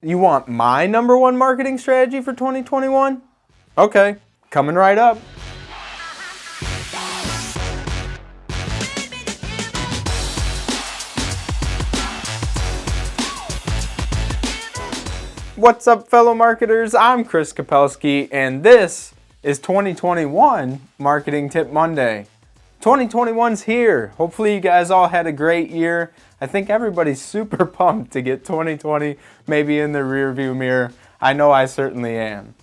You want my #1 marketing strategy for 2021? Okay, coming right up. What's up, fellow marketers? I'm Chris Kapelski, and this is 2021 Marketing Tip Monday. 2021's here. Hopefully you guys all had a great year. I think everybody's super pumped to get 2020 maybe in the rearview mirror. I know I certainly am.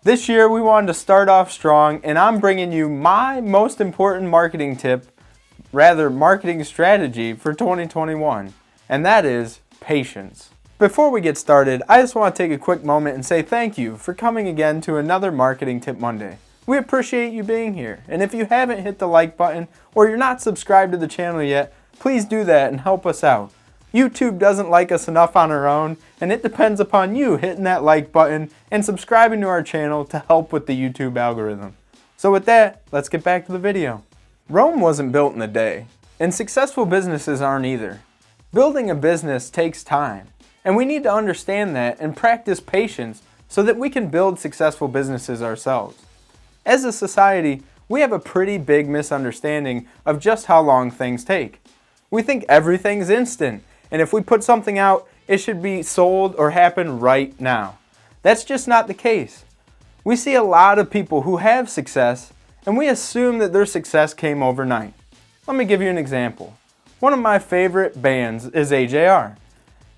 This year we wanted to start off strong, and I'm bringing you my most important marketing tip, rather marketing strategy for 2021, and that is patience. Before we get started, I just want to take a quick moment and say thank you for coming again to another Marketing Tip Monday. We appreciate you being here, and if you haven't hit the like button or you're not subscribed to the channel yet, please do that and help us out. YouTube doesn't like us enough on our own, and it depends upon you hitting that like button and subscribing to our channel to help with the YouTube algorithm. So with that, let's get back to the video. Rome wasn't built in a day, and successful businesses aren't either. Building a business takes time, and we need to understand that and practice patience so that we can build successful businesses ourselves. As a society, we have a pretty big misunderstanding of just how long things take. We think everything's instant, and if we put something out, it should be sold or happen right now. That's just not the case. We see a lot of people who have success, and we assume that their success came overnight. Let me give you an example. One of my favorite bands is AJR.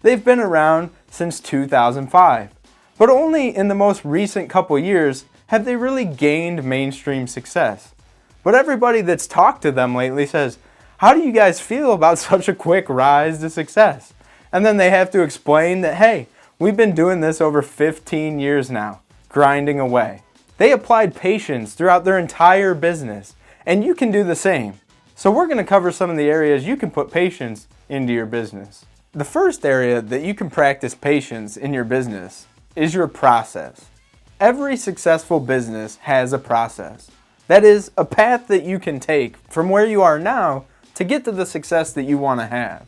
They've been around since 2005, but only in the most recent couple years have they really gained mainstream success. But everybody that's talked to them lately says, "How do you guys feel about such a quick rise to success?" And then they have to explain that, hey, we've been doing this over 15 years now, grinding away. They applied patience throughout their entire business, and you can do the same. So we're going to cover some of the areas you can put patience into your business. The first area that you can practice patience in your business is your process. Every successful business has a process. That is, a path that you can take from where you are now to get to the success that you want to have.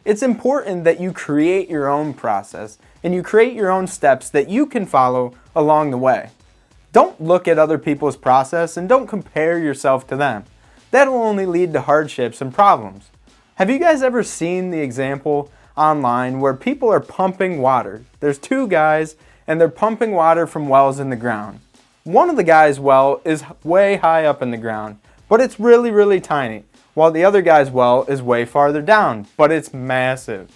It's important that you create your own process and you create your own steps that you can follow along the way. Don't look at other people's process and don't compare yourself to them. That'll only lead to hardships and problems. Have you guys ever seen the example online where people are pumping water? There's two guys and they're pumping water from wells in the ground. One of the guys' well is way high up in the ground, but it's really, really tiny, while the other guy's well is way farther down, but it's massive.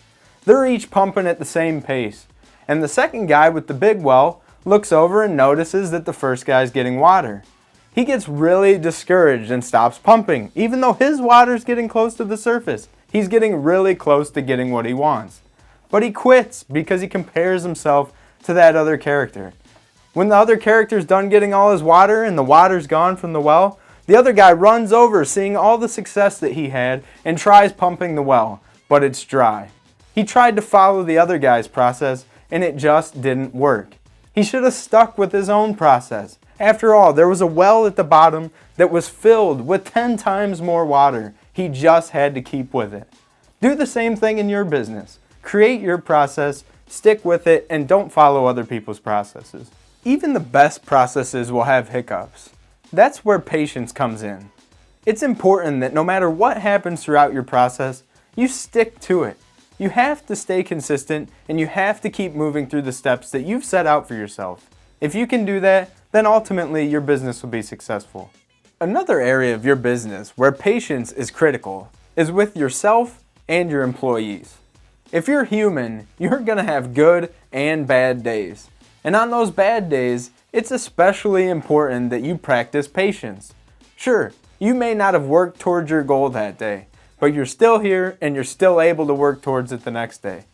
They're each pumping at the same pace, and the second guy with the big well looks over and notices that the first guy's getting water. He gets really discouraged and stops pumping, even though his water's getting close to the surface. He's getting really close to getting what he wants. But he quits because he compares himself to that other character. When the other character's done getting all his water and the water's gone from the well, the other guy runs over seeing all the success that he had and tries pumping the well, but it's dry. He tried to follow the other guy's process and it just didn't work. He should have stuck with his own process. After all, there was a well at the bottom that was filled with 10 times more water. He just had to keep with it. Do the same thing in your business. Create your process, stick with it, and don't follow other people's processes. Even the best processes will have hiccups. That's where patience comes in. It's important that no matter what happens throughout your process, you stick to it. You have to stay consistent and you have to keep moving through the steps that you've set out for yourself. If you can do that, then ultimately your business will be successful. Another area of your business where patience is critical is with yourself and your employees. If you're human, you're going to have good and bad days. And on those bad days, it's especially important that you practice patience. Sure, you may not have worked towards your goal that day, but you're still here and you're still able to work towards it the next day.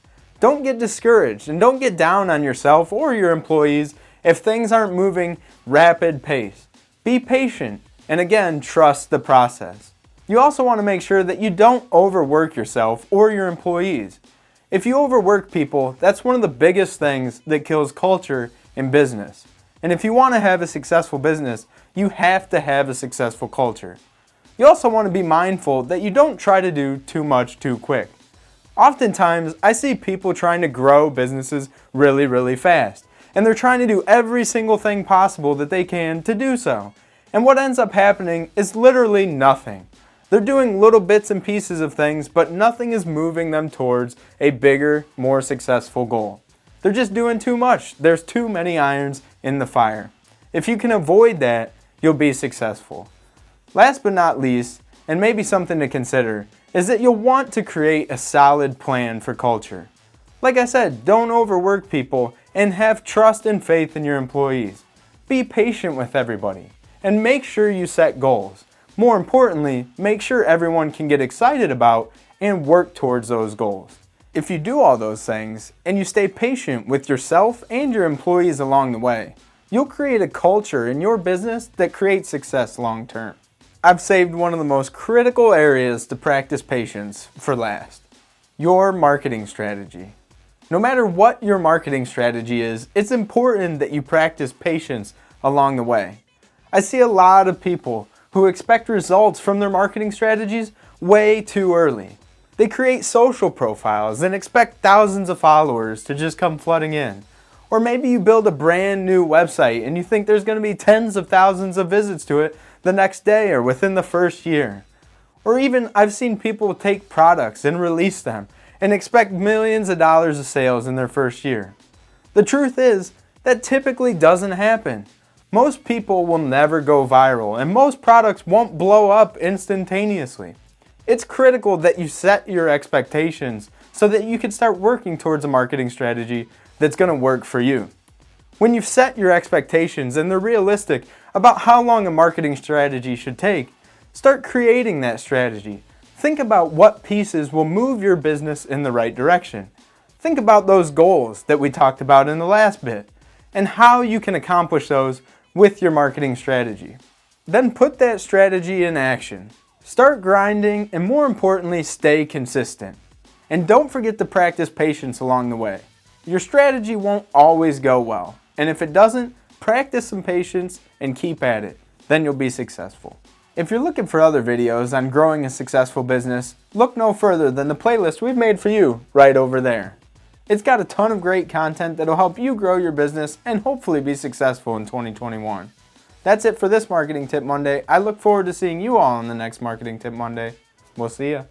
Don't get discouraged and don't get down on yourself or your employees if things aren't moving rapid pace. Be patient and again, trust the process. You also want to make sure that you don't overwork yourself or your employees. If you overwork people, that's one of the biggest things that kills culture in business. And if you want to have a successful business, you have to have a successful culture. You also want to be mindful that you don't try to do too much too quick. Oftentimes, I see people trying to grow businesses really fast, and they're trying to do every single thing possible that they can to do so. And what ends up happening is literally nothing. They're doing little bits and pieces of things, but nothing is moving them towards a bigger, more successful goal. They're just doing too much. There's too many irons in the fire. If you can avoid that, you'll be successful. Last but not least, and maybe something to consider, is that you'll want to create a solid plan for culture. Like I said, don't overwork people and have trust and faith in your employees. Be patient with everybody and make sure you set goals. More importantly, make sure everyone can get excited about and work towards those goals. If you do all those things and you stay patient with yourself and your employees along the way, you'll create a culture in your business that creates success long term. I've saved one of the most critical areas to practice patience for last: your marketing strategy. No matter what your marketing strategy is, it's important that you practice patience along the way. I see a lot of people who expect results from their marketing strategies way too early. They create social profiles and expect thousands of followers to just come flooding in. Or maybe you build a brand new website and you think there's going to be tens of thousands of visits to it the next day or within the first year. Or even I've seen people take products and release them and expect millions of dollars of sales in their first year. The truth is, that typically doesn't happen. Most people will never go viral and most products won't blow up instantaneously. It's critical that you set your expectations so that you can start working towards a marketing strategy that's going to work for you. When you've set your expectations and they're realistic about how long a marketing strategy should take, start creating that strategy. Think about what pieces will move your business in the right direction. Think about those goals that we talked about in the last bit and how you can accomplish those with your marketing strategy. Then put that strategy in action. Start grinding and, more importantly, stay consistent. And don't forget to practice patience along the way. Your strategy won't always go well, and if it doesn't, practice some patience and keep at it. Then you'll be successful. If you're looking for other videos on growing a successful business, look no further than the playlist we've made for you right over there. It's got a ton of great content that'll help you grow your business and hopefully be successful in 2021. That's it for this Marketing Tip Monday. I look forward to seeing you all on the next Marketing Tip Monday. We'll see ya.